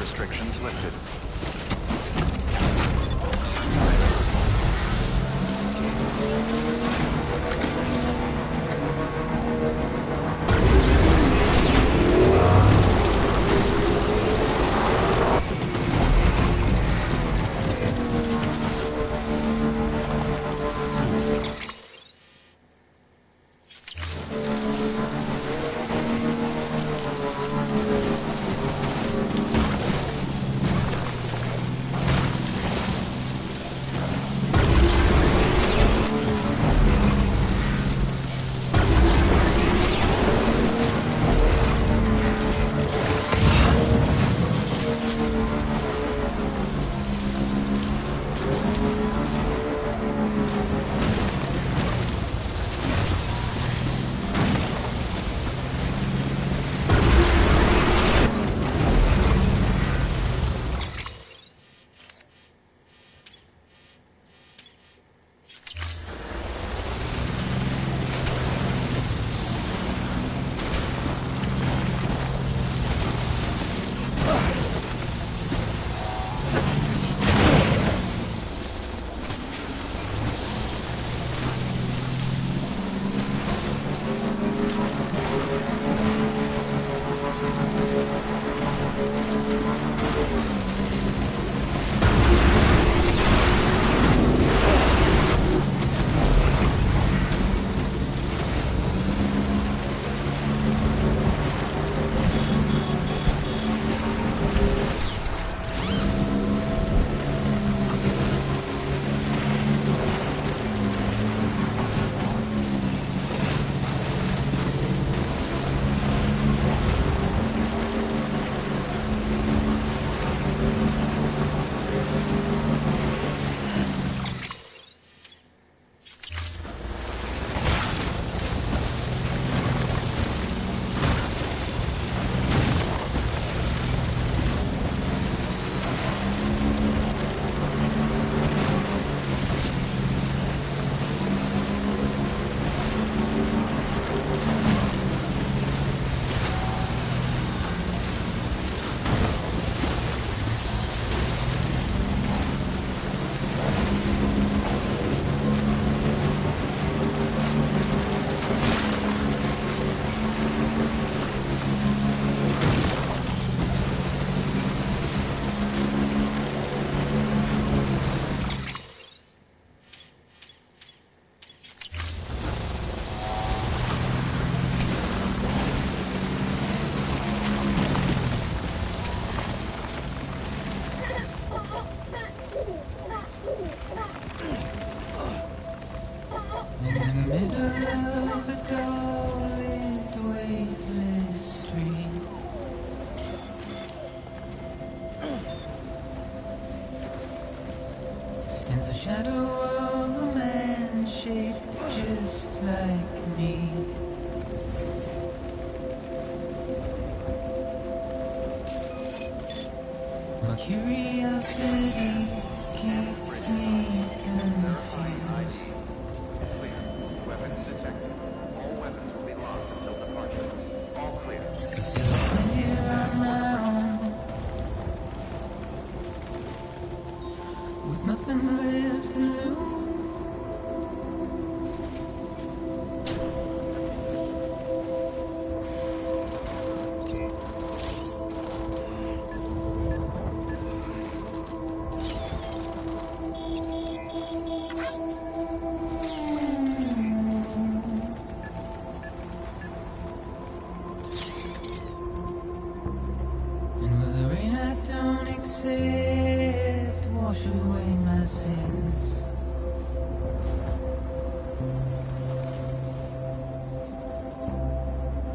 Restrictions lifted. shadow of a man shaped just like me. My curiosity keeps me confused. Clear. Weapons detected. All weapons will be locked until departure. All clear. Still here on my own, with nothing left to lose. And with the rain I don't accept, wash away my sins.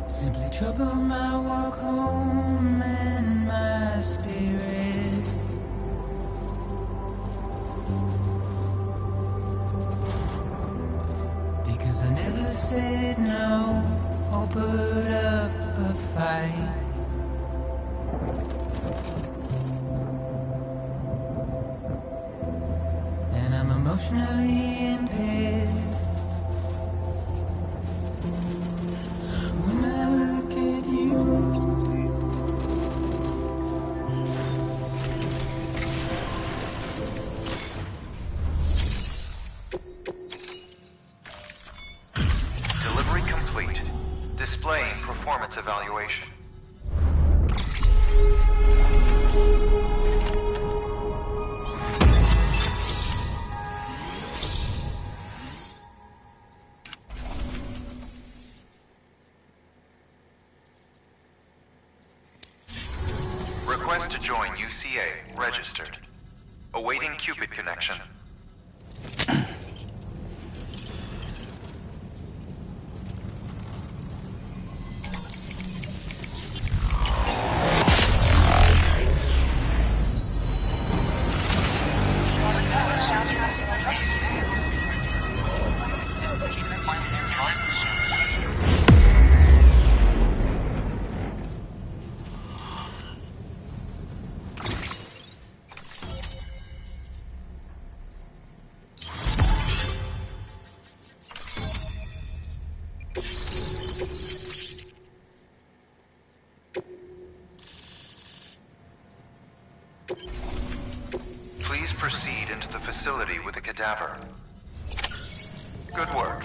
Simply trouble my walk home and my spirit. Because I never said no or put up a fight. And I'm emotionally impaired. When I look at you, Delivery complete. Displaying performance evaluation. Request to join UCA. Registered. Awaiting Cupid connection. Please proceed into the facility with the cadaver. Good work.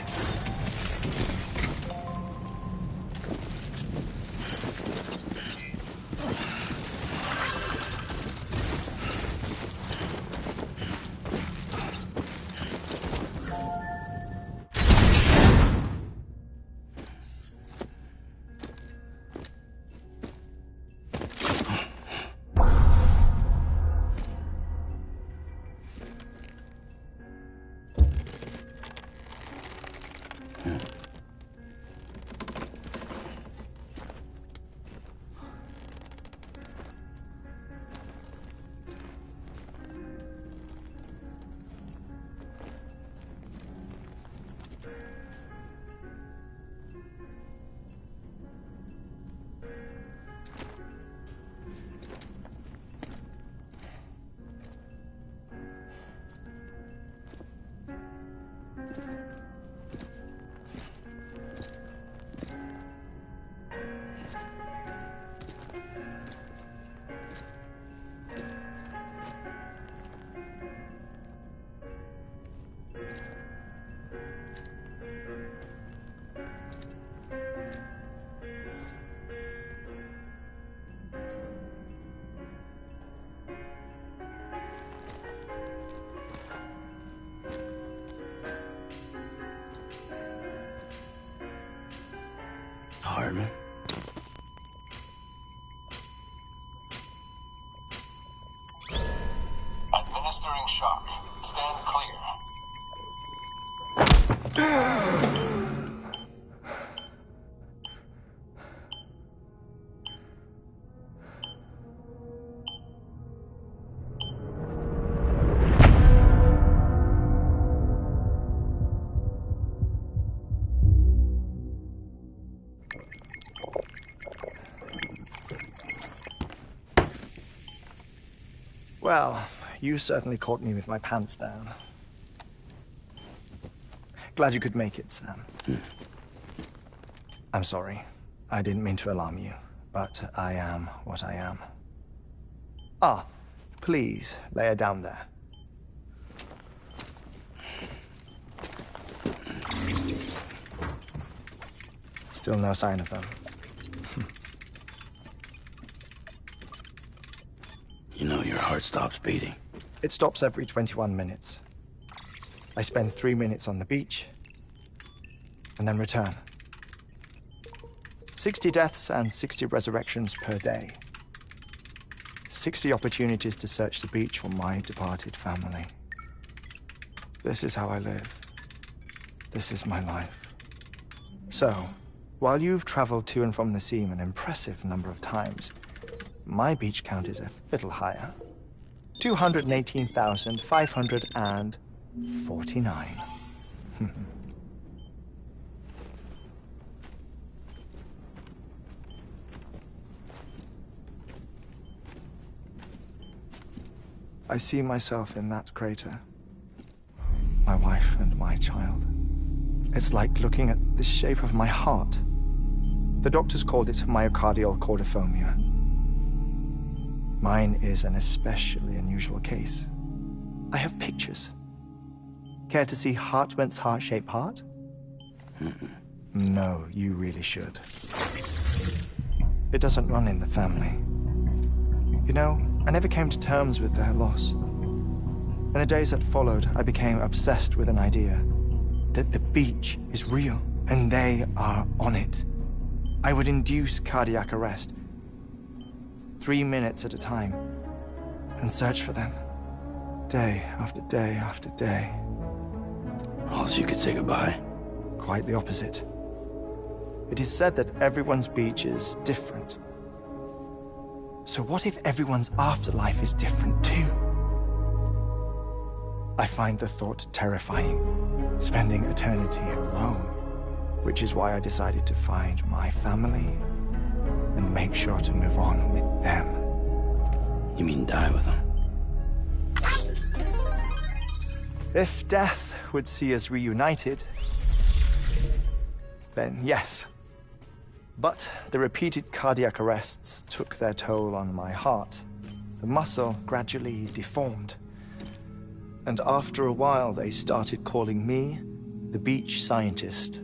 Hardman. Administering shock. Stand clear. Well, you certainly caught me with my pants down. Glad you could make it, Sam. I'm sorry. I didn't mean to alarm you, but I am what I am. Ah, please, lay her down there. Still no sign of them. You know your heart stops beating. It stops every 21 minutes. I spend 3 minutes on the beach, and then return. 60 deaths and 60 resurrections per day. 60 opportunities to search the beach for my departed family. This is how I live. This is my life. So, while you've traveled to and from the sea an impressive number of times, my beach count is a little higher. 218,549. I see myself in that crater. My wife and my child. It's like looking at the shape of my heart. The doctors called it myocardial cordiformia. Mine is an especially unusual case. I have pictures. Care to see Hartman's heart-shaped heart? No, you really should. It doesn't run in the family. You know, I never came to terms with their loss. In the days that followed, I became obsessed with an idea that the beach is real, and they are on it. I would induce cardiac arrest, 3 minutes at a time, and search for them, day after day after day. Also, you could say goodbye. Quite the opposite. It is said that everyone's beach is different. So what if everyone's afterlife is different too? I find the thought terrifying, spending eternity alone, which is why I decided to find my family and make sure to move on with them. You mean die with them? If death would see us reunited, then yes. But the repeated cardiac arrests took their toll on my heart. The muscle gradually deformed. And after a while, they started calling me the beach scientist.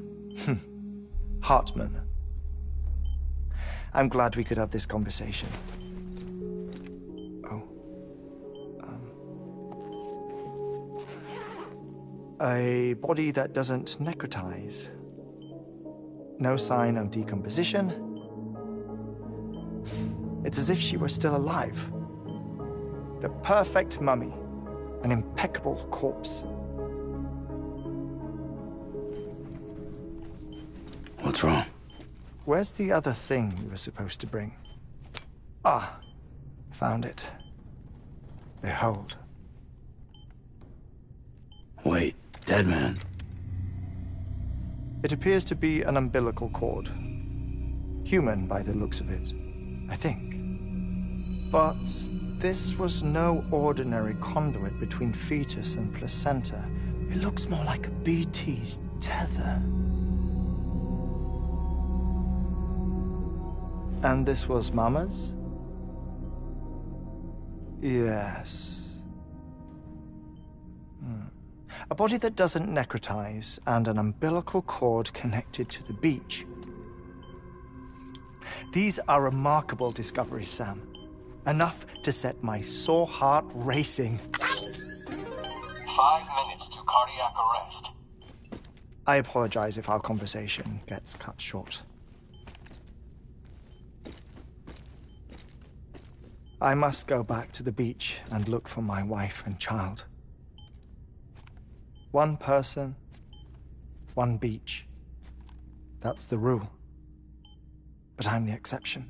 Hartman. I'm glad we could have this conversation. Oh. A body that doesn't necrotize. No sign of decomposition. It's as if she were still alive. The perfect mummy. An impeccable corpse. What's wrong? Where's the other thing you were supposed to bring? Ah, found it. Behold. Wait, dead man. It appears to be an umbilical cord. Human by the looks of it, I think. But this was no ordinary conduit between fetus and placenta. It looks more like a BT's tether. And this was Mama's? Yes. A body that doesn't necrotize and an umbilical cord connected to the beach. These are remarkable discoveries, Sam. Enough to set my sore heart racing. 5 minutes to cardiac arrest. I apologize if our conversation gets cut short. I must go back to the beach and look for my wife and child. One person, one beach. That's the rule. But I'm the exception.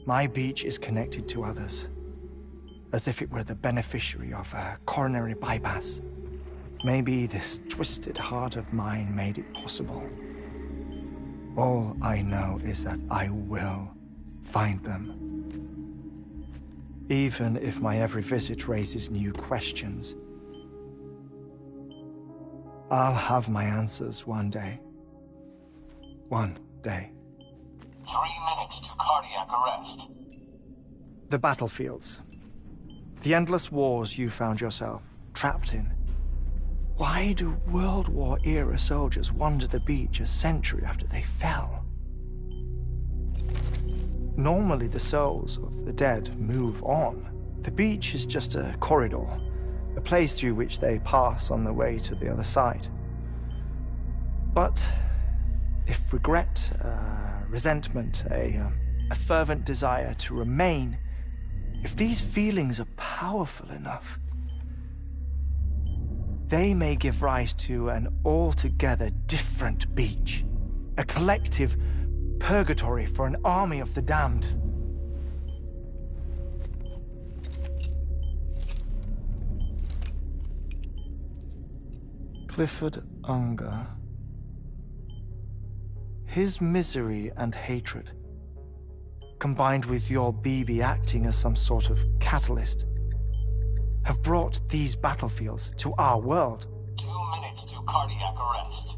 My beach is connected to others, as if it were the beneficiary of a coronary bypass. Maybe this twisted heart of mine made it possible. All I know is that I will find them. even if my every visit raises new questions. I'll have my answers one day. One day. 3 minutes to cardiac arrest. The battlefields. The endless wars you found yourself trapped in. Why do World War-era soldiers wander the beach a century after they fell? Normally the souls of the dead move on. The beach is just a corridor, a place through which they pass on the way to the other side. But if regret, resentment, a fervent desire to remain, if these feelings are powerful enough, they may give rise to an altogether different beach, a collective purgatory for an army of the damned. Clifford Unger. His misery and hatred, combined with your BB acting as some sort of catalyst, have brought these battlefields to our world. 2 minutes to cardiac arrest.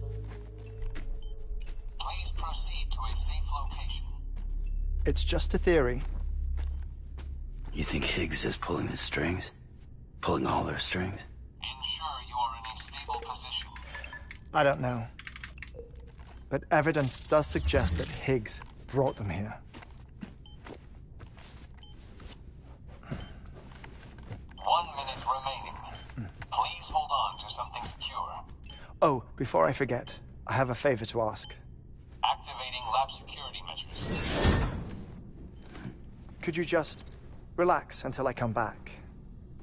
Please proceed to a safe location. It's just a theory. You think Higgs is pulling the strings? Pulling all their strings? Ensure you are in a stable position. I don't know. But evidence does suggest that Higgs brought them here. 1 minute remaining. Please hold on to something secure. Oh, before I forget, I have a favor to ask. Activating lab security measures. Could you just relax until I come back?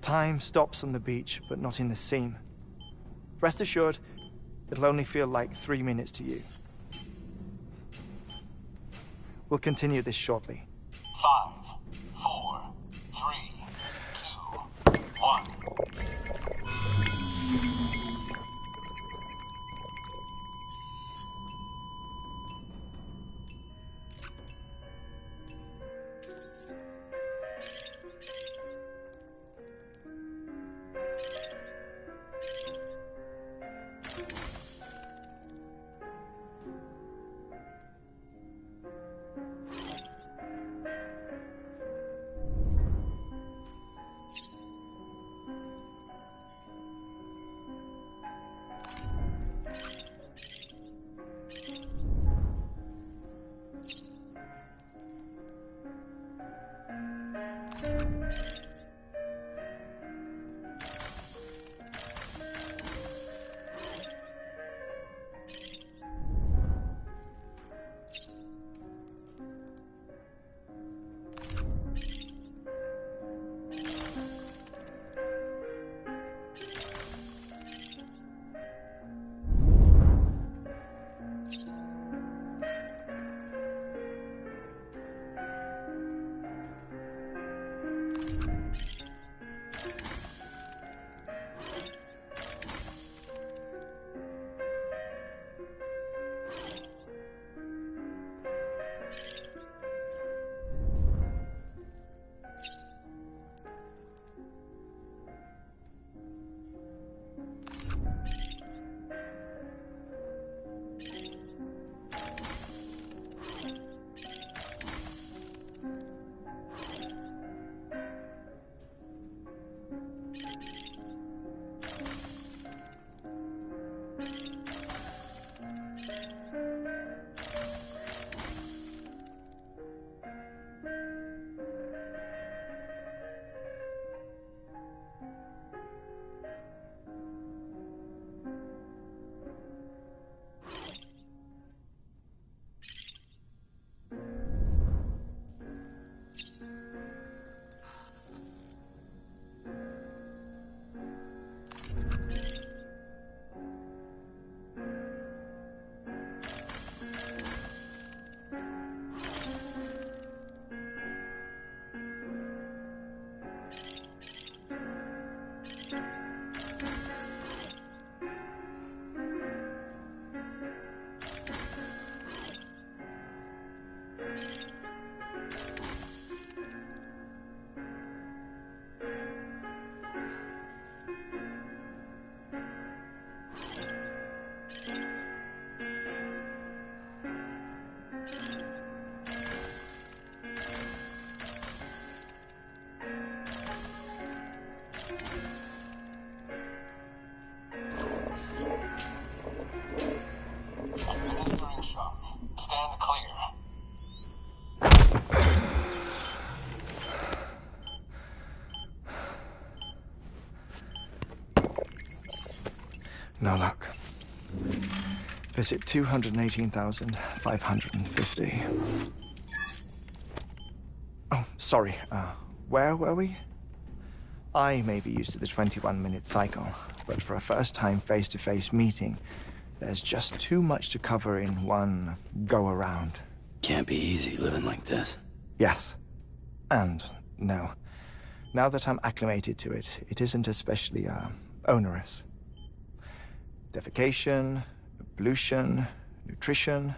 Time stops on the beach, but not in the scene. Rest assured, it'll only feel like 3 minutes to you. We'll continue this shortly. 5, 4, 3, 2, 1. No luck. Visit 218,550. Oh, sorry. Where were we? I may be used to the 21-minute cycle, but for a first-time face-to-face meeting, there's just too much to cover in one go-around. Can't be easy living like this. Yes. And no. Now that I'm acclimated to it, it isn't especially, onerous. Defecation, pollution, nutrition.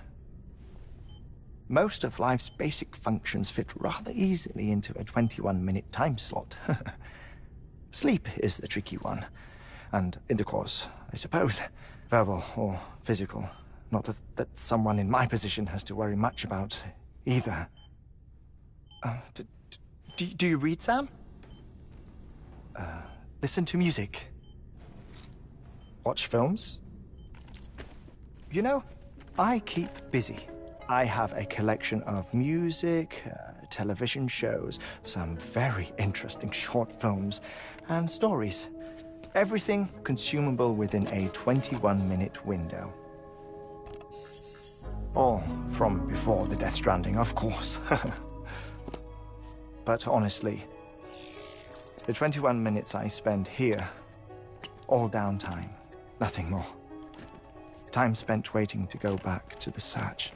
Most of life's basic functions fit rather easily into a 21-minute time slot. Sleep is the tricky one. And intercourse, I suppose. Verbal or physical. Not that someone in my position has to worry much about either. Do you read, Sam? Listen to music. Watch films? You know, I keep busy. I have a collection of music, television shows, some very interesting short films, and stories. Everything consumable within a 21-minute window. All from before the Death Stranding, of course. But honestly, the 21 minutes I spend here, all downtime, nothing more. Time spent waiting to go back to the search.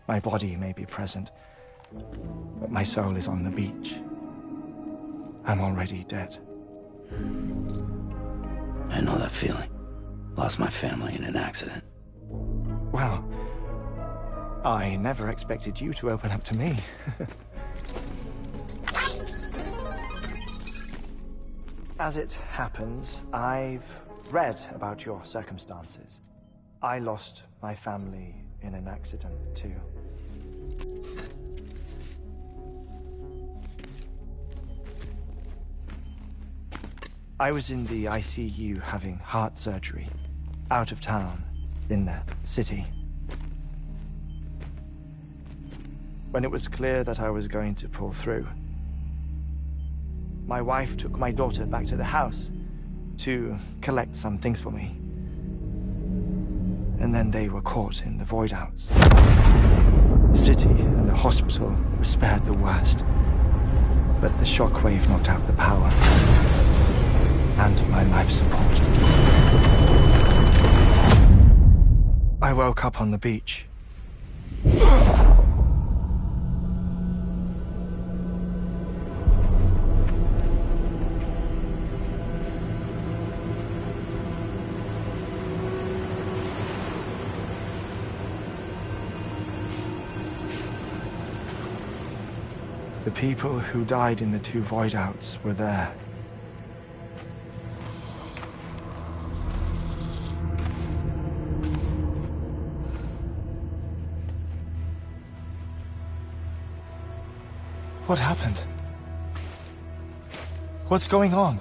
My body may be present, but my soul is on the beach. I'm already dead. I know that feeling. Lost my family in an accident. Well, I never expected you to open up to me. As it happens, I've read about your circumstances. I lost my family in an accident, too. I was in the ICU having heart surgery, out of town, in the city. When it was clear that I was going to pull through, my wife took my daughter back to the house to collect some things for me. And then they were caught in the void-outs. The city and the hospital were spared the worst, but the shockwave knocked out the power and my life support. I woke up on the beach. The people who died in the two void-outs were there. What happened? What's going on?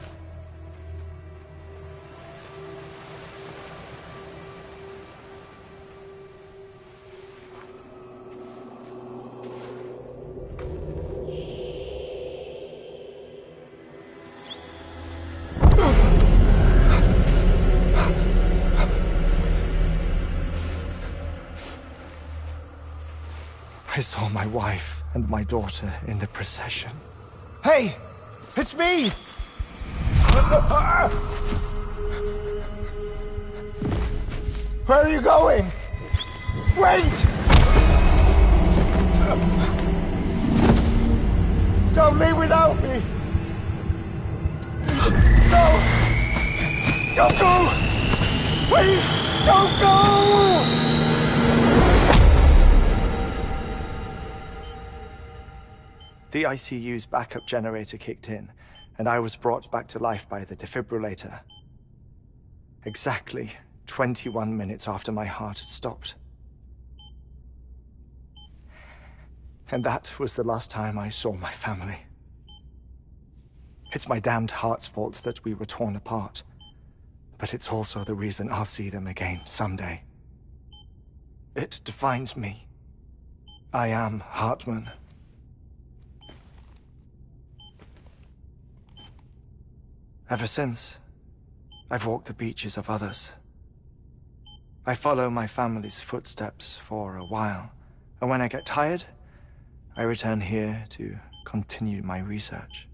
I saw my wife and my daughter in the procession. Hey! It's me! Where are you going? Wait! Don't leave without me! No! Don't go! Please, don't go! The ICU's backup generator kicked in, and I was brought back to life by the defibrillator. Exactly 21 minutes after my heart had stopped. And that was the last time I saw my family. It's my damned heart's fault that we were torn apart, but it's also the reason I'll see them again someday. It defines me. I am Hartman. Ever since, I've walked the beaches of others I follow my family's footsteps for a while, and when I get tired, I return here to continue my research.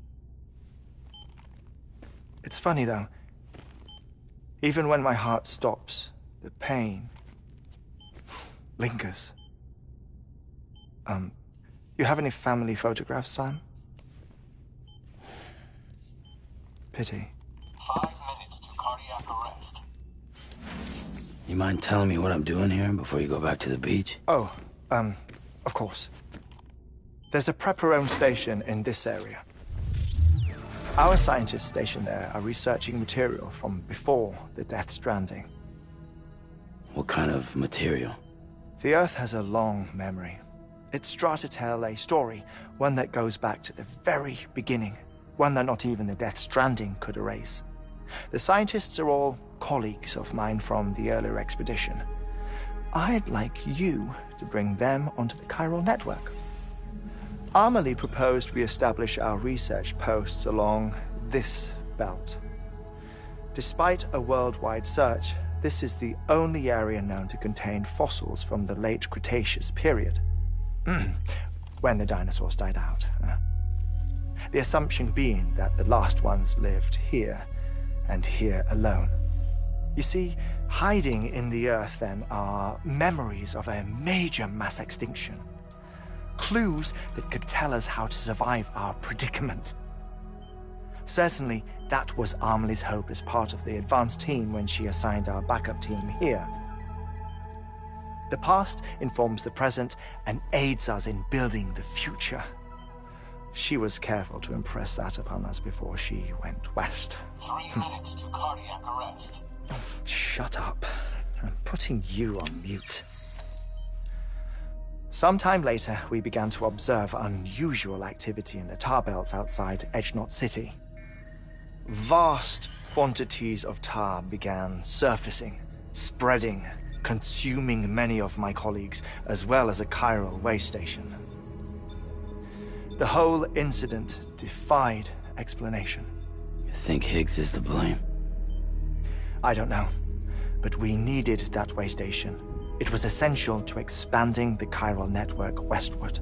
It's funny though, even when my heart stops, the pain lingers. You have any family photographs, Sam? Pity. 5 minutes to cardiac arrest. You mind telling me what I'm doing here before you go back to the beach? Oh, of course. There's a Prepper-owned station in this area. Our scientists stationed there are researching material from before the Death Stranding. What kind of material? The Earth has a long memory. It's trying to tell a story, one that goes back to the very beginning, one that not even the Death Stranding could erase. The scientists are all colleagues of mine from the earlier expedition. I'd like you to bring them onto the chiral network. Amelie proposed we establish our research posts along this belt. Despite a worldwide search, this is the only area known to contain fossils from the late Cretaceous period, when the dinosaurs died out. The assumption being that the last ones lived here, and here alone. You see, hiding in the Earth then are memories of a major mass extinction. Clues that could tell us how to survive our predicament. Certainly, that was Amelie's hope as part of the advanced team when she assigned our backup team here. The past informs the present and aids us in building the future. She was careful to impress that upon us before she went west. 3 minutes to cardiac arrest. Shut up. I'm putting you on mute. Sometime later, we began to observe unusual activity in the tar belts outside Edgenot City. Vast quantities of tar began surfacing, spreading, consuming many of my colleagues, as well as a chiral way station. The whole incident defied explanation. You think Higgs is to blame? I don't know, but we needed that way station. It was essential to expanding the chiral network westward.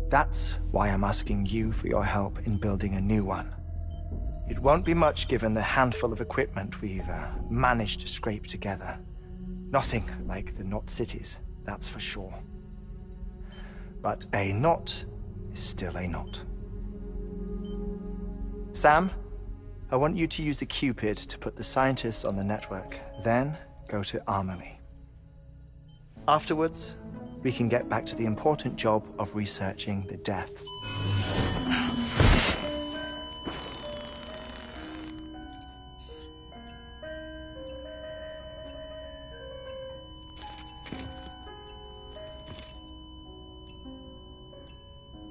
That's why I'm asking you for your help in building a new one. It won't be much given the handful of equipment we've managed to scrape together. Nothing like the knot cities, that's for sure. But a knot is still a knot. Sam, I want you to use the Cupid to put the scientists on the network, then go to Amelie. Afterwards, we can get back to the important job of researching the deaths.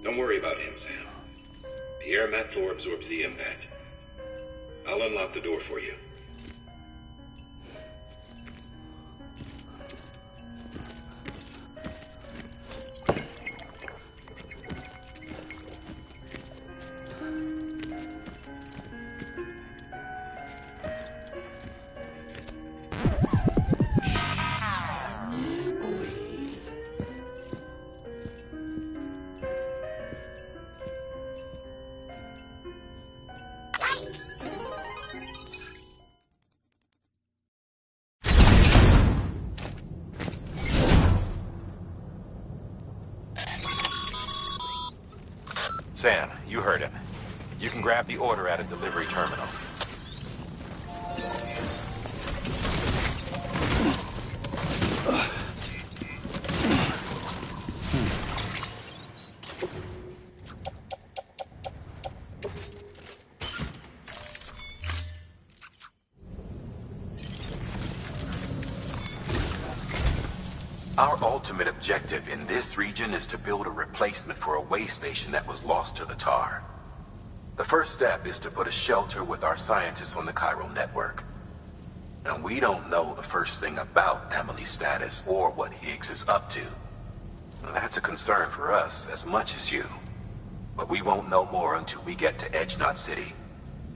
Don't worry about him, Sam. The air on that floor absorbs the impact. I'll unlock the door for you. Sam, you heard him. You can grab the order at a delivery terminal. Our ultimate objective in this region is to build a replacement for a way station that was lost to the tar. The first step is to put a shelter with our scientists on the chiral network. Now, we don't know the first thing about Amelie's status or what Higgs is up to. Now, that's a concern for us as much as you. But we won't know more until we get to Edgenot City.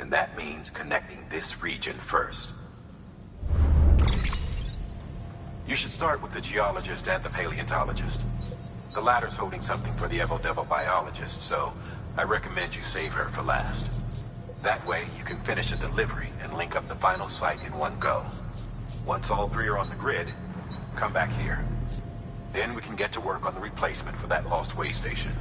And that means connecting this region first. You should start with the geologist and the paleontologist. The latter's holding something for the Evo biologist, so I recommend you save her for last. That way, you can finish a delivery and link up the final site in one go. Once all three are on the grid, come back here. Then we can get to work on the replacement for that lost way station.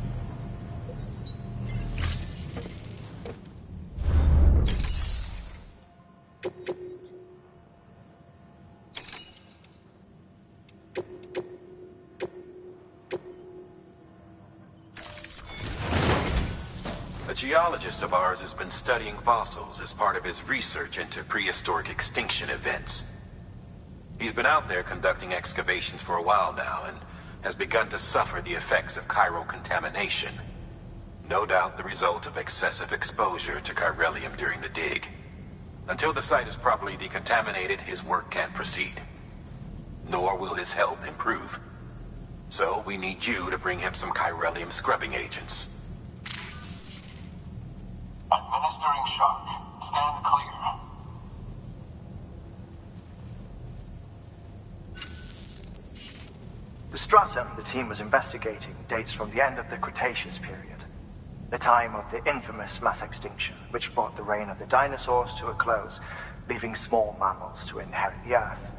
A geologist of ours has been studying fossils as part of his research into prehistoric extinction events. He's been out there conducting excavations for a while now and has begun to suffer the effects of chiral contamination. No doubt the result of excessive exposure to chiralium during the dig. Until the site is properly decontaminated, his work can't proceed. Nor will his health improve. So we need you to bring him some chiralium scrubbing agents. Administering shock. Stand clear. The stratum the team was investigating dates from the end of the Cretaceous period, the time of the infamous mass extinction, which brought the reign of the dinosaurs to a close, leaving small mammals to inherit the Earth.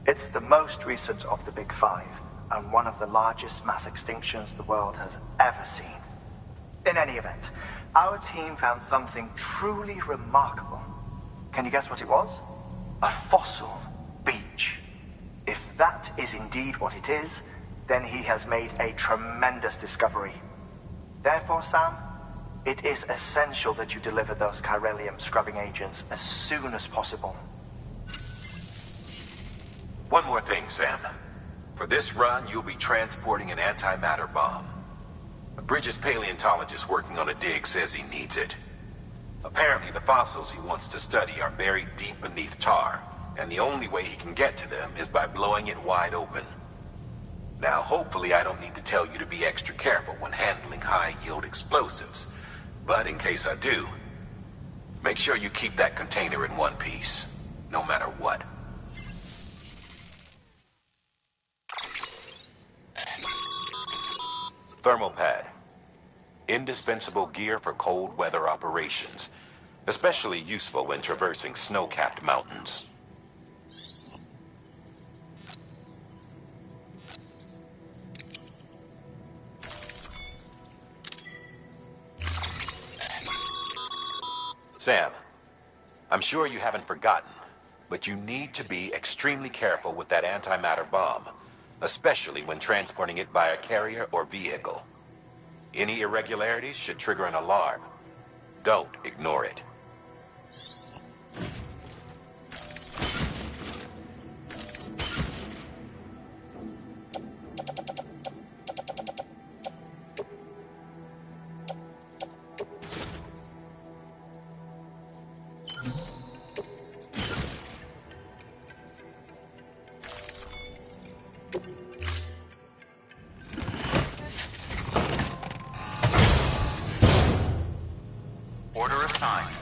It's the most recent of the Big Five, and one of the largest mass extinctions the world has ever seen. In any event, our team found something truly remarkable. Can you guess what it was? A fossil beach. If that is indeed what it is, then he has made a tremendous discovery. Therefore, Sam, it is essential that you deliver those chiralium scrubbing agents as soon as possible. One more thing, Sam. For this run, you'll be transporting an antimatter bomb. A Bridges paleontologist working on a dig says he needs it. Apparently, the fossils he wants to study are buried deep beneath tar, and the only way he can get to them is by blowing it wide open. Now, hopefully I don't need to tell you to be extra careful when handling high-yield explosives, but in case I do, make sure you keep that container in one piece, no matter what. Thermal pad. Indispensable gear for cold weather operations, especially useful when traversing snow-capped mountains. Sam, I'm sure you haven't forgotten, but you need to be extremely careful with that antimatter bomb, especially when transporting it by a carrier or vehicle. Any irregularities should trigger an alarm. Don't ignore it. Order assigned.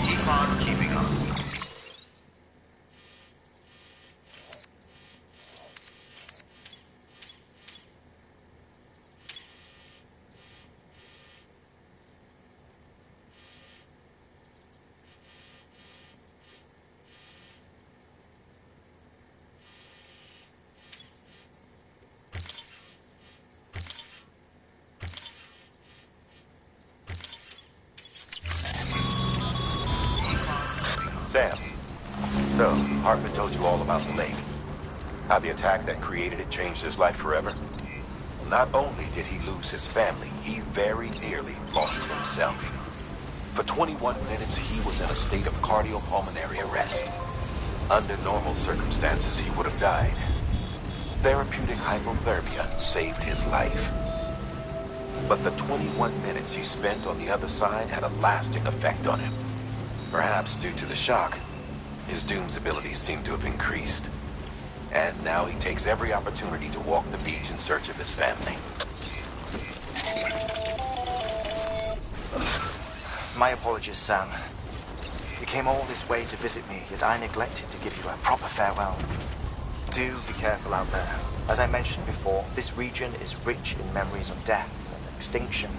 Keep on keeping on. Sam, so Hartman told you all about the lake. How the attack that created it changed his life forever? Not only did he lose his family, he very nearly lost himself. For 21 minutes, he was in a state of cardiopulmonary arrest. Under normal circumstances, he would have died. Therapeutic hypothermia saved his life. But the 21 minutes he spent on the other side had a lasting effect on him. Perhaps due to the shock, his Doom's abilities seem to have increased. And now he takes every opportunity to walk the beach in search of his family. My apologies, Sam. You came all this way to visit me, yet I neglected to give you a proper farewell. Do be careful out there. As I mentioned before, this region is rich in memories of death and extinction.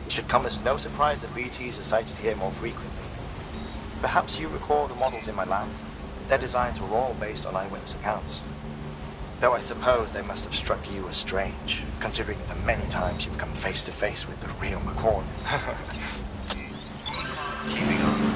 It should come as no surprise that BTs are sighted here more frequently. Perhaps you recall the models in my lab? Their designs were all based on eyewitness accounts. Though I suppose they must have struck you as strange, considering the many times you've come face to face with the real McCoy. Keeping on.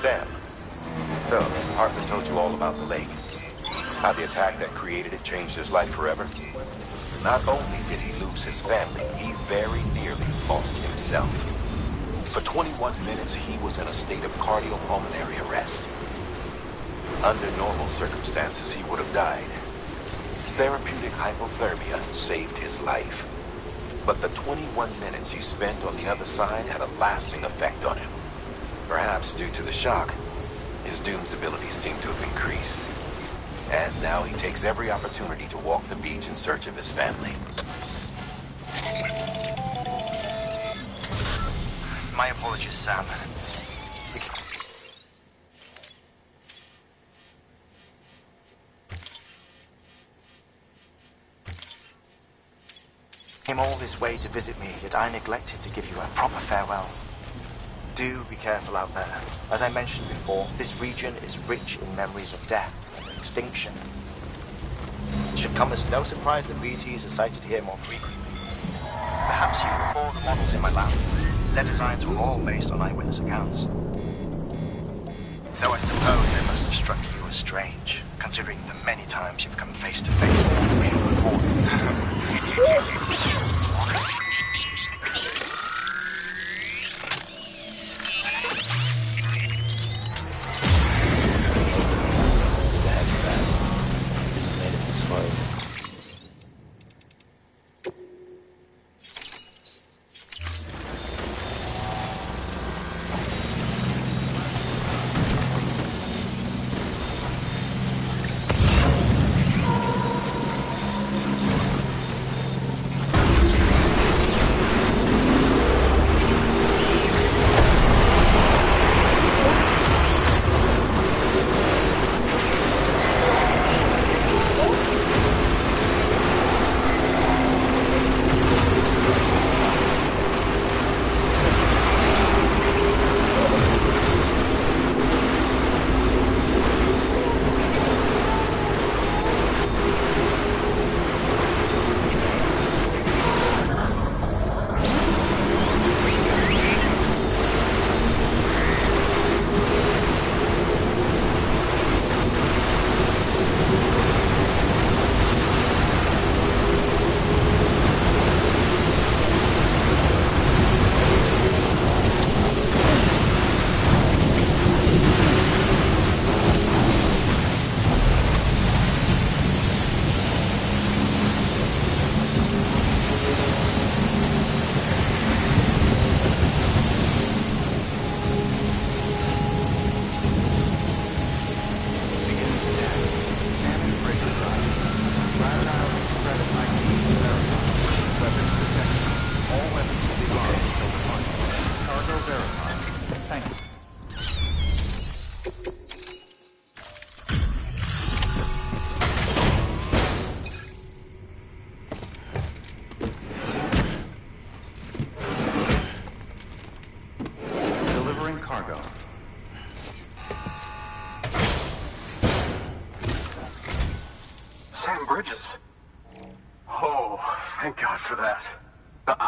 Sam, so Harper told you all about the lake. How the attack that created it changed his life forever. Not only did he lose his family, he very nearly lost himself. For 21 minutes, he was in a state of cardiopulmonary arrest. Under normal circumstances, he would have died. Therapeutic hypothermia saved his life. But the 21 minutes he spent on the other side had a lasting effect on him. Perhaps due to the shock, his Doom's abilities seem to have increased. And now he takes every opportunity to walk the beach in search of his family. My apologies, Sam. Came all this way to visit me, yet I neglected to give you a proper farewell. Do be careful out there. As I mentioned before, this region is rich in memories of death and extinction. It should come as no surprise that BTs are sighted here more frequently. Perhaps you recall the models in my lab. Their designs were all based on eyewitness accounts. Though I suppose they must have struck you as strange, considering the many times you've come face to face with the real recording.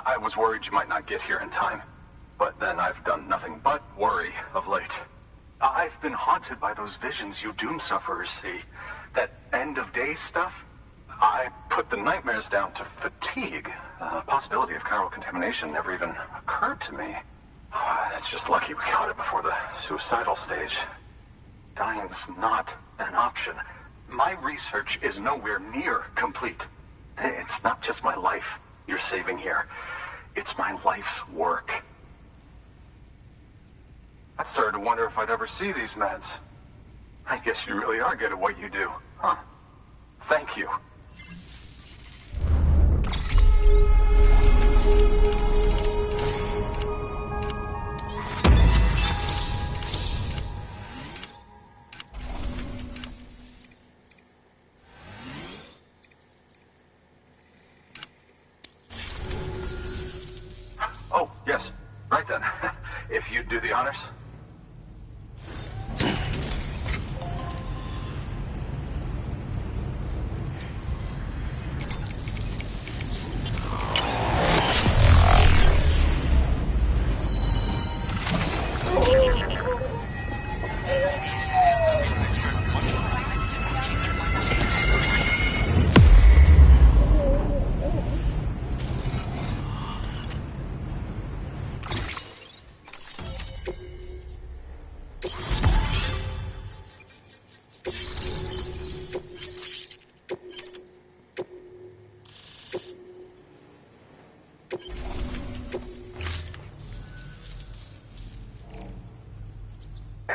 I was worried you might not get here in time. But then I've done nothing but worry of late. I've been haunted by those visions you Doom sufferers see. That end-of-days stuff. I put the nightmares down to fatigue. The possibility of chiral contamination never even occurred to me. It's just lucky we caught it before the suicidal stage. Dying's not an option. My research is nowhere near complete. It's not just my life you're saving here. It's my life's work. I started to wonder if I'd ever see these meds. I guess you really are good at what you do, huh? Thank you. Oh, yes. Right then. If you'd do the honors.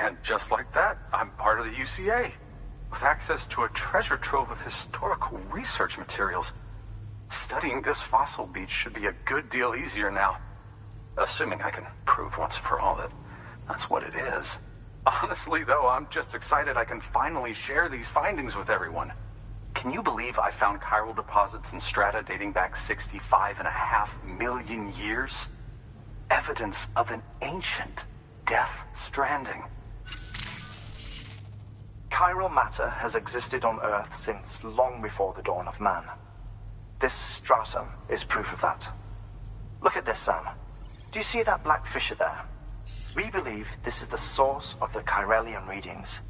And just like that, I'm part of the UCA, with access to a treasure trove of historical research materials. Studying this fossil beach should be a good deal easier now. Assuming I can prove once and for all that that's what it is. Honestly, though, I'm just excited I can finally share these findings with everyone. Can you believe I found chiral deposits in strata dating back 65.5 million years? Evidence of an ancient Death Stranding. Chiral matter has existed on Earth since long before the dawn of man. This stratum is proof of that. Look at this, Sam. Do you see that black fissure there? We believe this is the source of the Chiralian readings.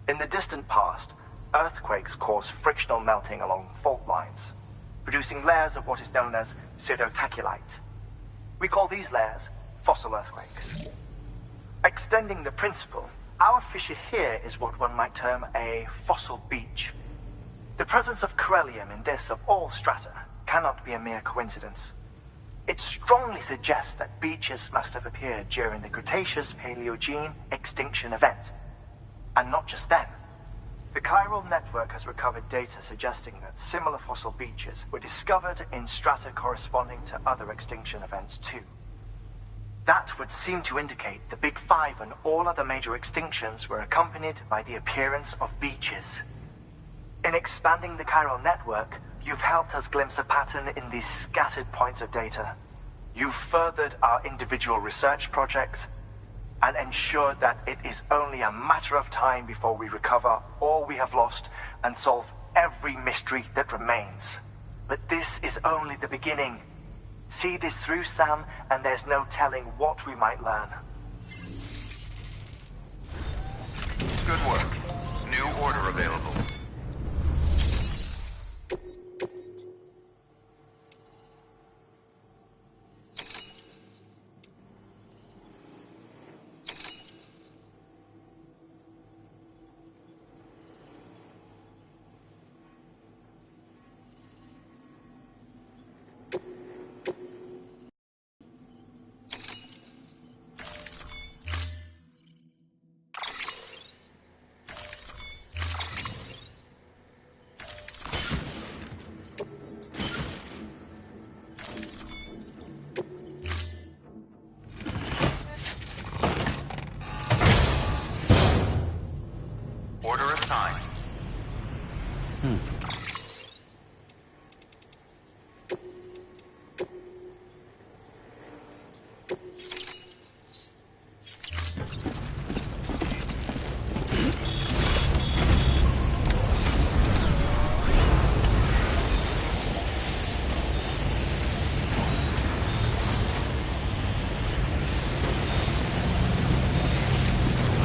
In the distant past, earthquakes cause frictional melting along fault lines, producing layers of what is known as pseudotachylite. We call these layers fossil earthquakes. Extending the principle, our fissure here is what one might term a fossil beach. The presence of corellium in this of all strata cannot be a mere coincidence. It strongly suggests that beaches must have appeared during the Cretaceous-Paleogene extinction event. And not just then. The chiral network has recovered data suggesting that similar fossil beaches were discovered in strata corresponding to other extinction events too. That would seem to indicate the Big Five and all other major extinctions were accompanied by the appearance of beaches. In expanding the chiral network, you've helped us glimpse a pattern in these scattered points of data. You've furthered our individual research projects and ensured that it is only a matter of time before we recover all we have lost and solve every mystery that remains. But this is only the beginning. See this through, Sam, and there's no telling what we might learn. Good work. New order available. Order assigned.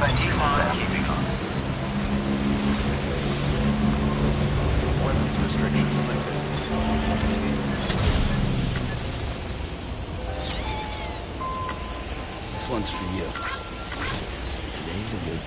Thank you for keeping up. Weapons restrictions lifted. This one's for you. Today's a good...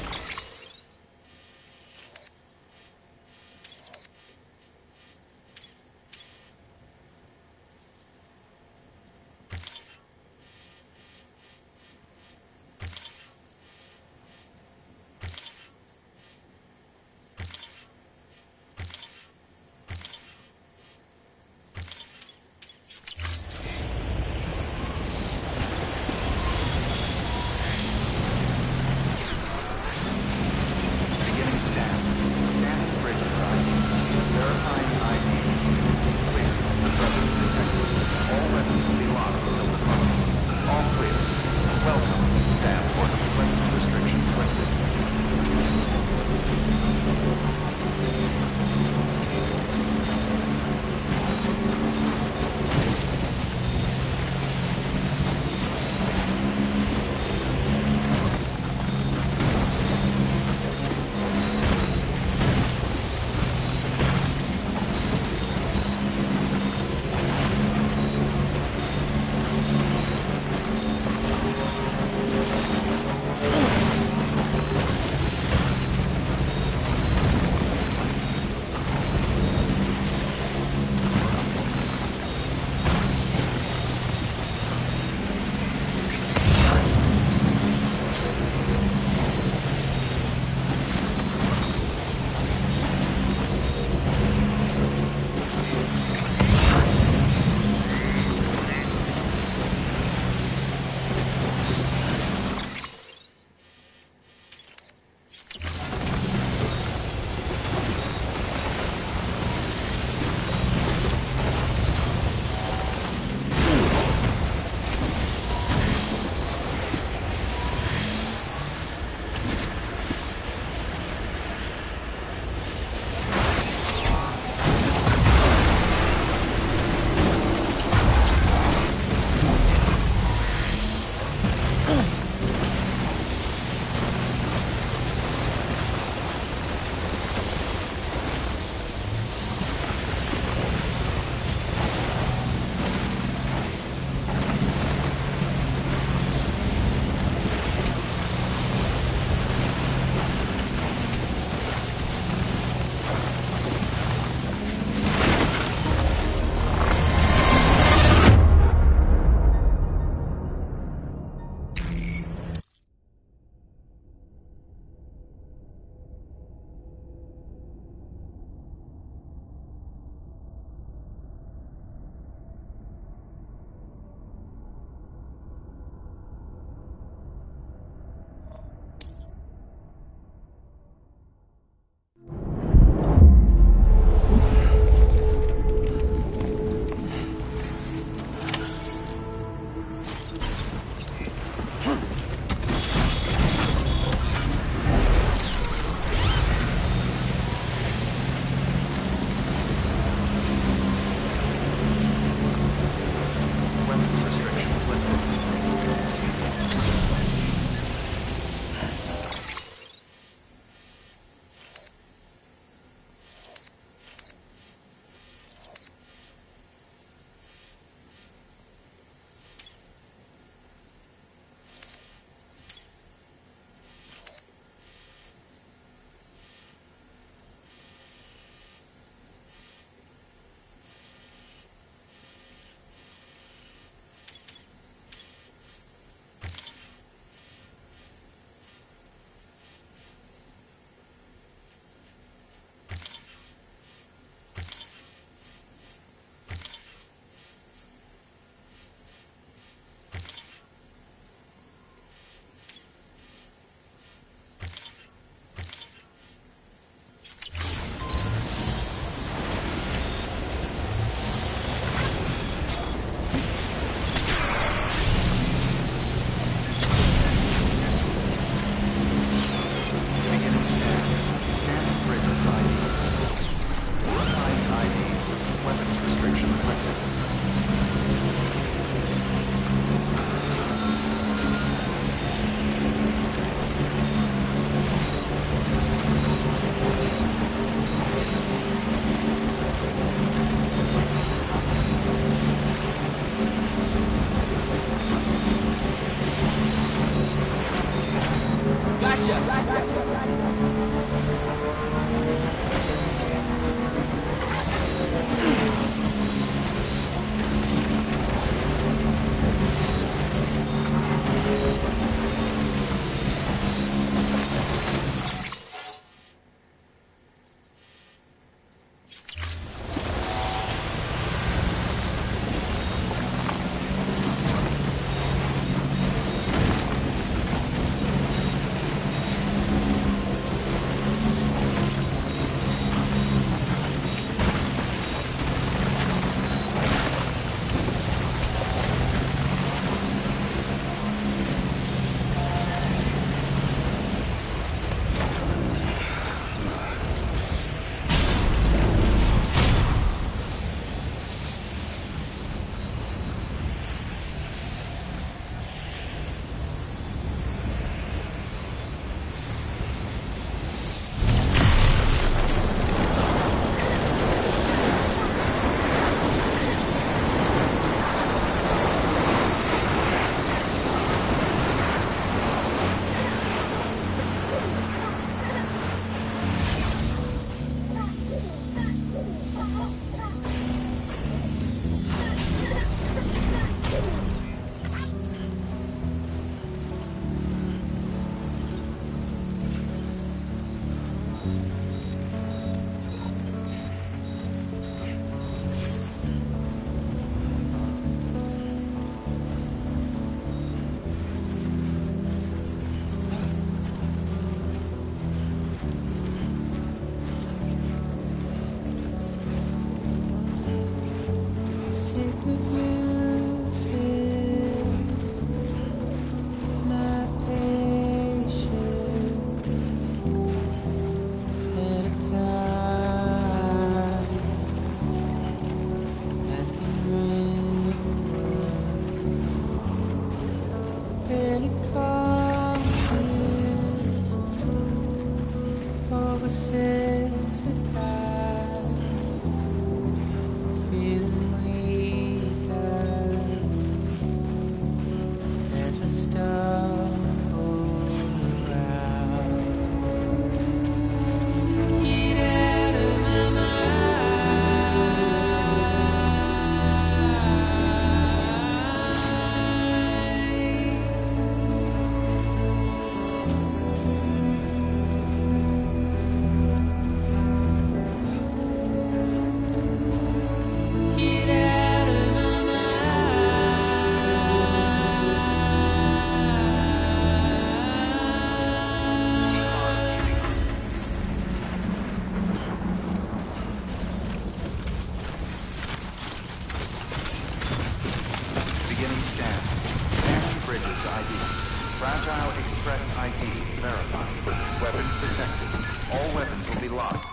Fragile Express ID verified. Weapons detected. All weapons will be locked.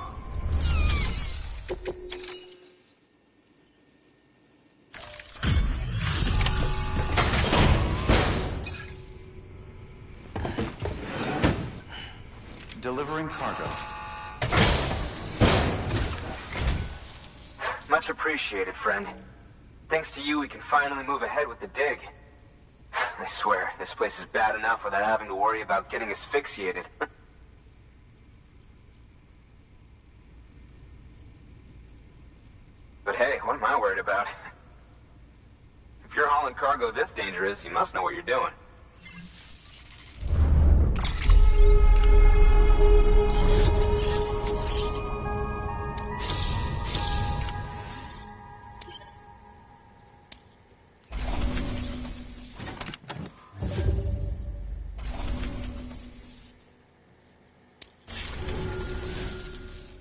Delivering cargo. Much appreciated, friend. Thanks to you, we can finally move ahead with the dig. I swear, this place is bad enough without having to worry about getting asphyxiated. But hey, what am I worried about? If you're hauling cargo this dangerous, you must know what you're doing.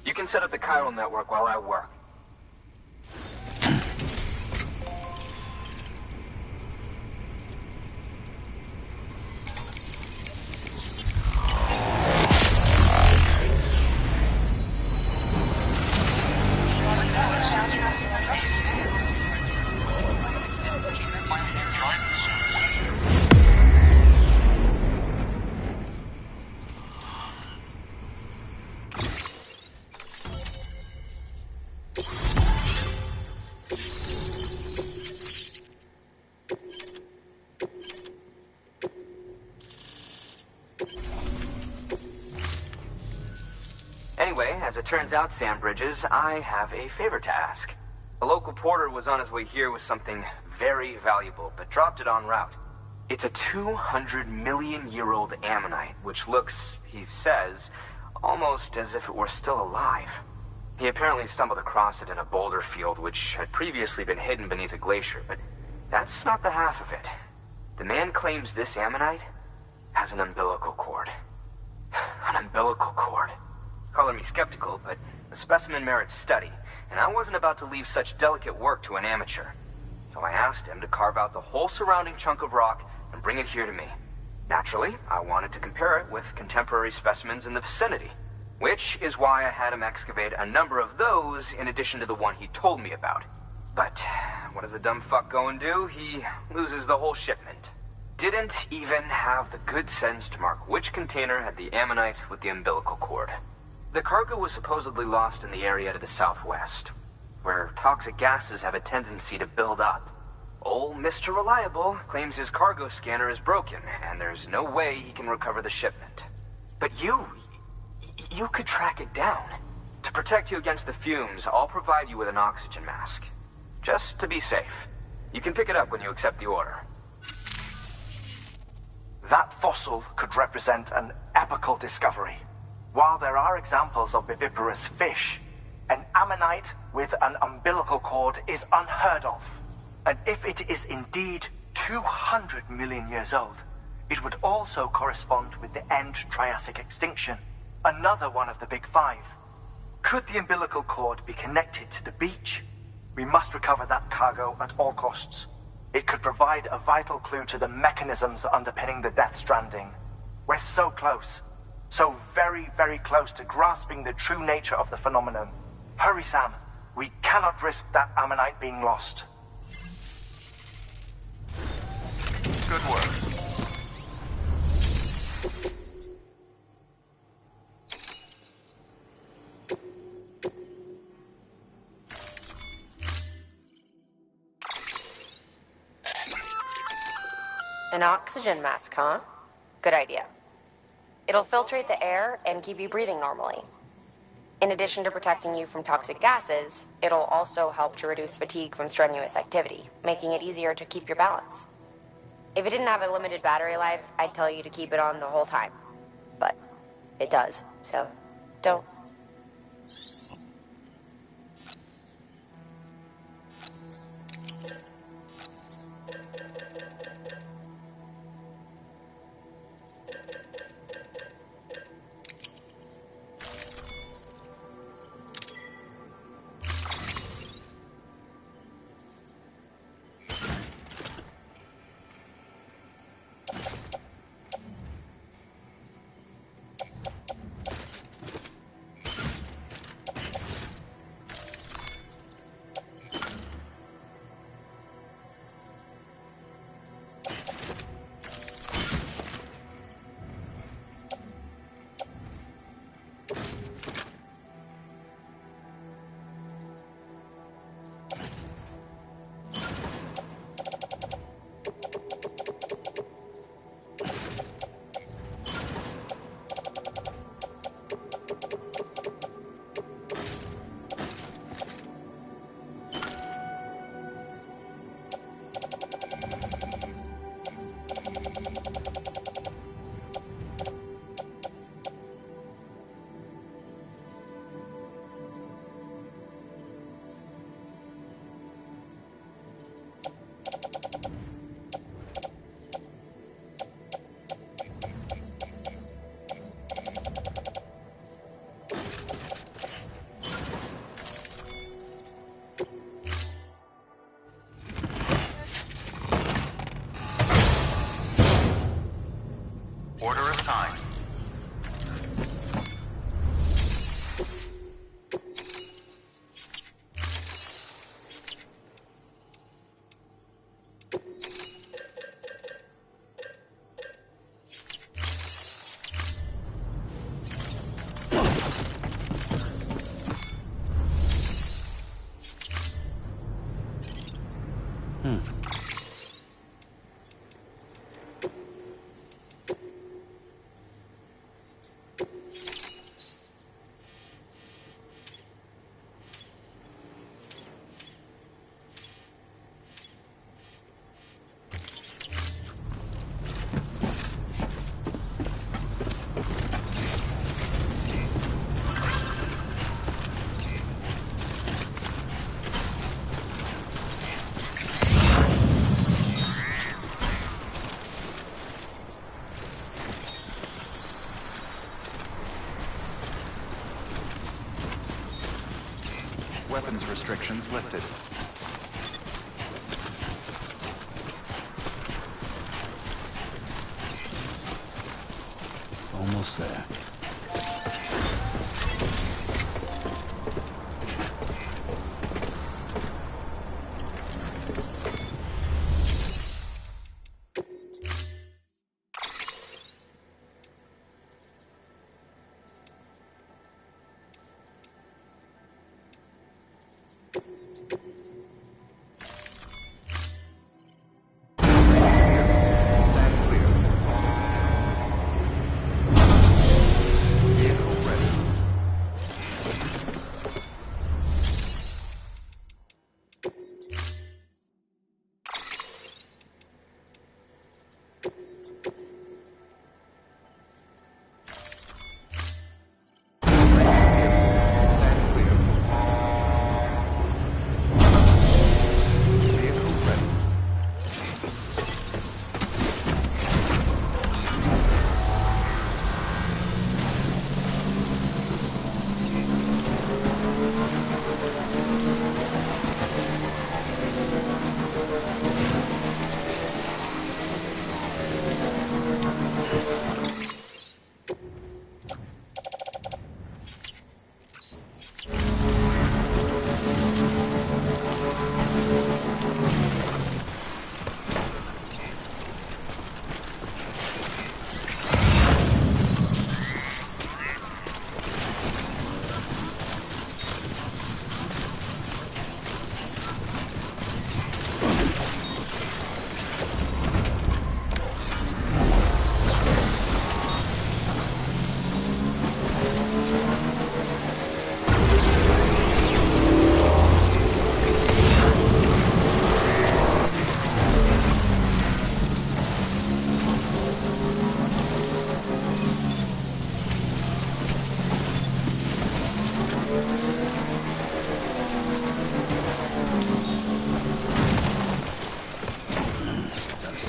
You can set up the chiral network while I work. As it turns out, Sam Bridges, I have a favor to ask. A local porter was on his way here with something very valuable, but dropped it en route. It's a 200-million-year-old ammonite, which looks, he says, almost as if it were still alive. He apparently stumbled across it in a boulder field which had previously been hidden beneath a glacier, but that's not the half of it. The man claims this ammonite has an umbilical cord. An umbilical cord. Color me skeptical, but the specimen merits study, and I wasn't about to leave such delicate work to an amateur. So I asked him to carve out the whole surrounding chunk of rock and bring it here to me. Naturally, I wanted to compare it with contemporary specimens in the vicinity, which is why I had him excavate a number of those in addition to the one he told me about. But what does the dumb fuck go and do? He loses the whole shipment. Didn't even have the good sense to mark which container had the ammonite with the umbilical cord. The cargo was supposedly lost in the area to the southwest, where toxic gases have a tendency to build up. Old Mr. Reliable claims his cargo scanner is broken, and there's no way he can recover the shipment. But you could track it down. To protect you against the fumes, I'll provide you with an oxygen mask. Just to be safe. You can pick it up when you accept the order. That fossil could represent an epochal discovery. While there are examples of viviparous fish, an ammonite with an umbilical cord is unheard of. And if it is indeed 200 million years old, it would also correspond with the end Triassic extinction, another one of the big five. Could the umbilical cord be connected to the beach? We must recover that cargo at all costs. It could provide a vital clue to the mechanisms underpinning the Death Stranding. We're so close. So very, very close to grasping the true nature of the phenomenon. Hurry, Sam. We cannot risk that ammonite being lost. Good work. An oxygen mask, huh? Good idea. It'll filtrate the air and keep you breathing normally. In addition to protecting you from toxic gases, it'll also help to reduce fatigue from strenuous activity, making it easier to keep your balance. If it didn't have a limited battery life, I'd tell you to keep it on the whole time. But it does, so don't. Order assigned. weapons restrictions lifted. Almost there.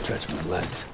Stretch my legs.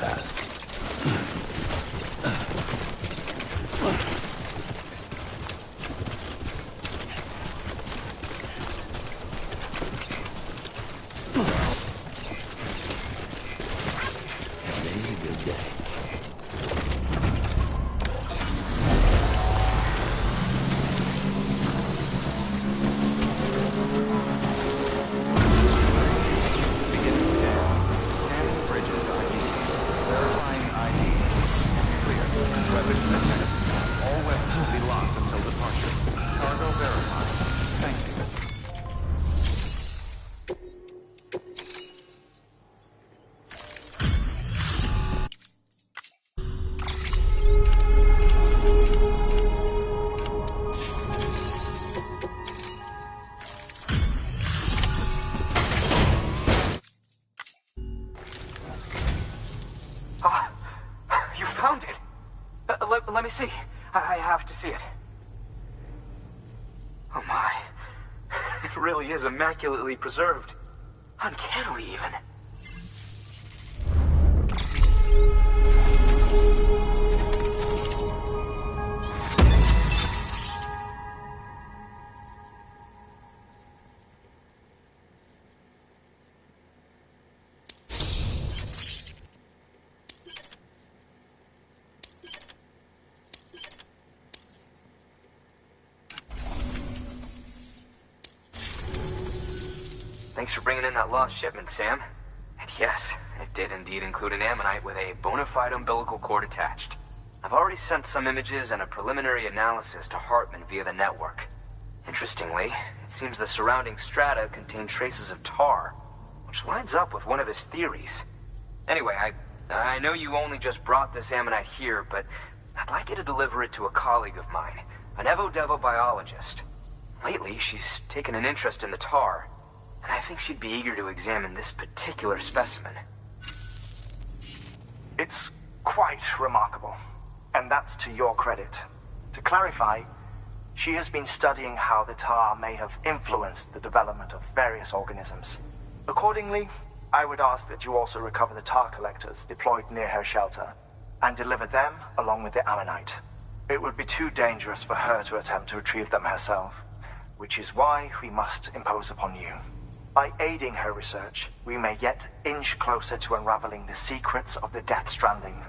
path. Today's a good day. Beginning scan. Scanning bridges ID. Verifying ID. Clear. Weapons detected. All weapons will be locked until departure. Cargo verified. Thank you. Ah, you found it. Let me see. I have to see it. Oh my. It really is immaculately preserved. Uncannily, even. Thanks for bringing in that lost shipment, Sam. And yes, it did indeed include an ammonite with a bona fide umbilical cord attached. I've already sent some images and a preliminary analysis to Hartman via the network. Interestingly, it seems the surrounding strata contain traces of tar, which lines up with one of his theories. Anyway, I know you only just brought this ammonite here, but I'd like you to deliver it to a colleague of mine, an Evo-Devo biologist. Lately, she's taken an interest in the tar, and I think she'd be eager to examine this particular specimen. It's quite remarkable, and that's to your credit. To clarify, she has been studying how the tar may have influenced the development of various organisms. Accordingly, I would ask that you also recover the tar collectors deployed near her shelter, and deliver them along with the ammonite. It would be too dangerous for her to attempt to retrieve them herself, which is why we must impose upon you. By aiding her research, we may yet inch closer to unraveling the secrets of the Death Stranding.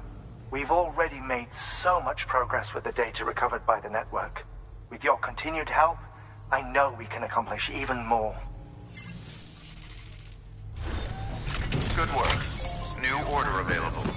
We've already made so much progress with the data recovered by the network. With your continued help, I know we can accomplish even more. Good work. New order available.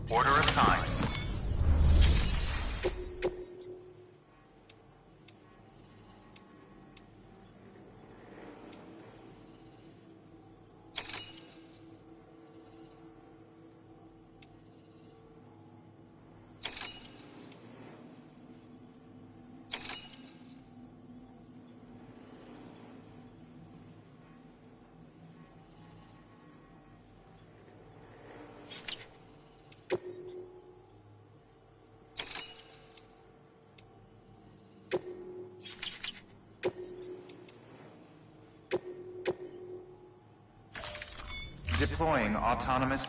Order assigned. Deploying autonomous...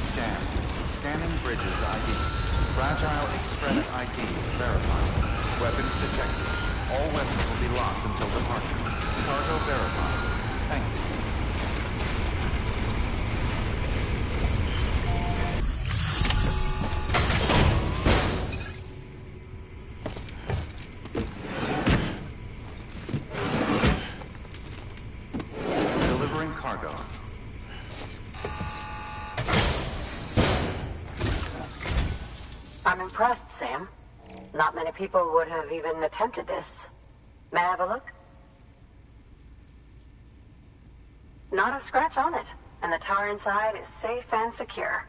scan. Scanning bridges ID. Fragile Express ID verified. Weapons detected. All weapons will be locked until departure. Cargo verified. Thank you. Delivering cargo. I'm impressed, Sam. Not many people would have even attempted this. May I have a look? Not a scratch on it, and the tar inside is safe and secure.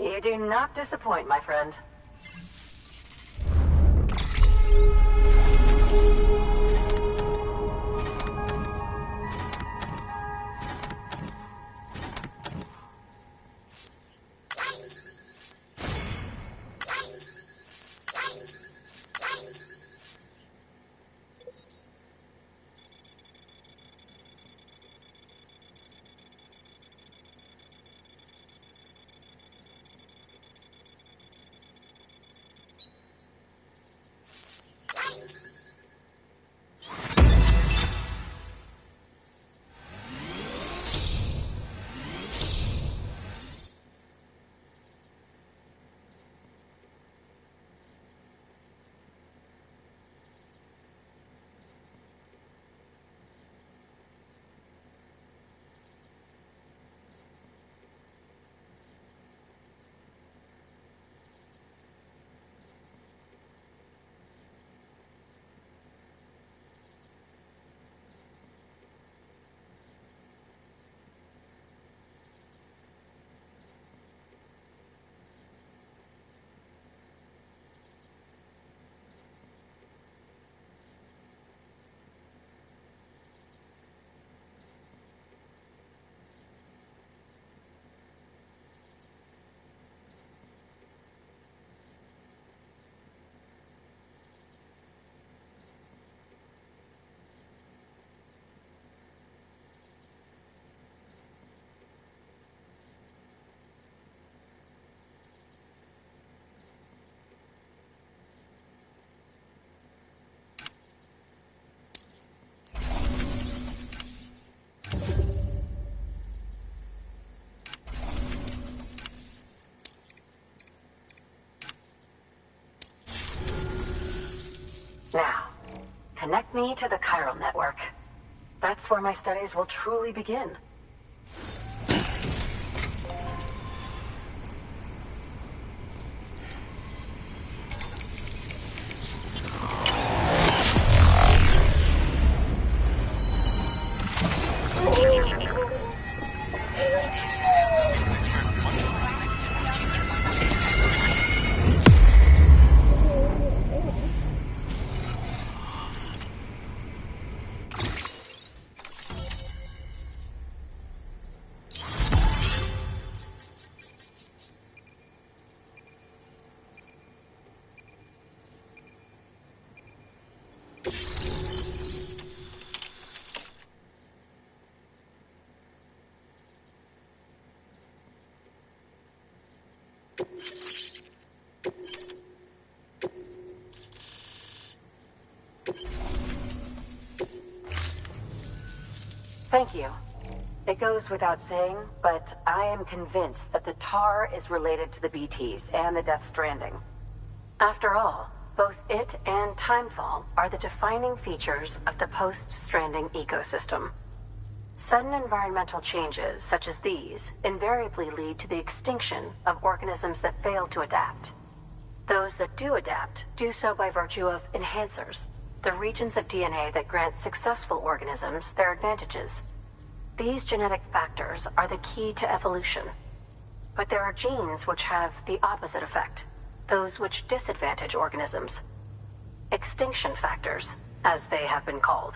You do not disappoint, my friend. Now, connect me to the chiral network. That's where my studies will truly begin. Thank you. It goes without saying, but I am convinced that the tar is related to the BTs and the Death Stranding. After all, both it and Timefall are the defining features of the post-Stranding ecosystem. Sudden environmental changes such as these invariably lead to the extinction of organisms that fail to adapt. Those that do adapt do so by virtue of enhancers, the regions of DNA that grant successful organisms their advantages. These genetic factors are the key to evolution. But there are genes which have the opposite effect, those which disadvantage organisms. Extinction factors, as they have been called.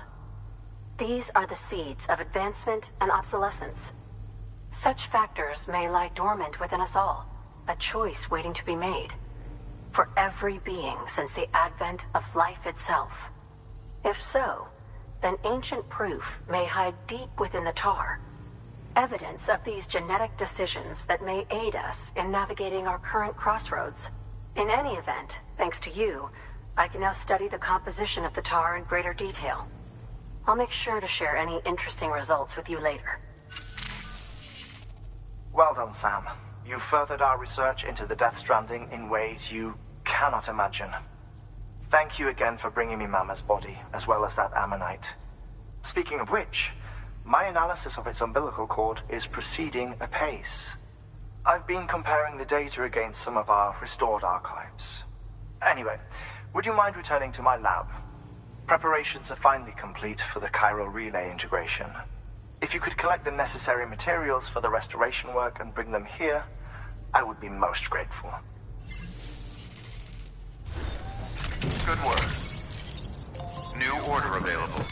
These are the seeds of advancement and obsolescence. Such factors may lie dormant within us all, a choice waiting to be made. For every being since the advent of life itself. If so, then ancient proof may hide deep within the tar. Evidence of these genetic decisions that may aid us in navigating our current crossroads. In any event, thanks to you, I can now study the composition of the tar in greater detail. I'll make sure to share any interesting results with you later. Well done, Sam. You furthered our research into the Death Stranding in ways you cannot imagine. Thank you again for bringing me Mama's body, as well as that ammonite. Speaking of which, my analysis of its umbilical cord is proceeding apace. I've been comparing the data against some of our restored archives. Anyway, would you mind returning to my lab? Preparations are finally complete for the chiral relay integration. If you could collect the necessary materials for the restoration work and bring them here, I would be most grateful. Good work. New order available.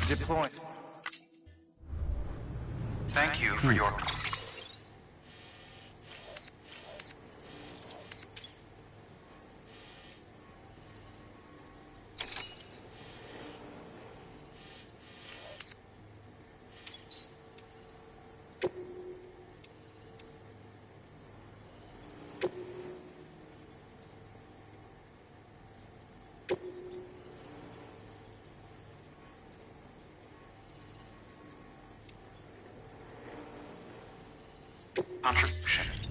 Deploy. Thank you for your... contribution.